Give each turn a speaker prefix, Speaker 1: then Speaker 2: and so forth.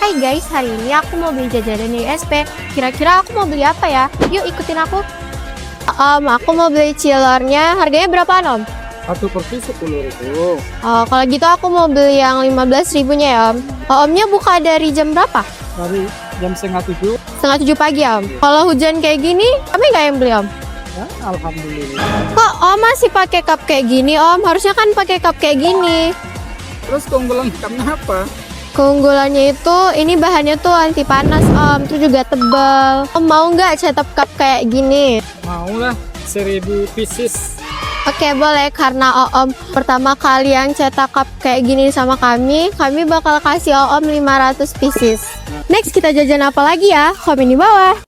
Speaker 1: Hai guys, hari ini aku mau beli jajanan di SP. Kira-kira aku mau beli apa ya? Yuk ikutin aku. Aku mau beli cilornya. Harganya berapa, Om?
Speaker 2: Satu porsi 10.000.
Speaker 1: Kalau gitu aku mau beli yang 15.000-nya ya, Om. Omnya buka dari jam berapa?
Speaker 2: Dari jam setengah 7.
Speaker 1: Setengah 7 pagi, Om. Kalau hujan kayak gini, kami nggak yang beli, Om.
Speaker 2: Ya, alhamdulillah.
Speaker 1: Kok Om masih pakai cup kayak gini, Om? Harusnya kan pakai cup kayak gini.
Speaker 2: Terus keunggulan ikannya apa?
Speaker 1: Keunggulannya itu, ini bahannya tuh anti panas, Om. Itu juga tebal. Om mau nggak cetak cup kayak gini?
Speaker 2: Mau lah 1.000 pieces.
Speaker 1: Oke, boleh. Karena Om pertama kali yang cetak cup kayak gini sama kami bakal kasih Om 500 pieces. Next, kita jajan apa lagi ya? Komen di bawah.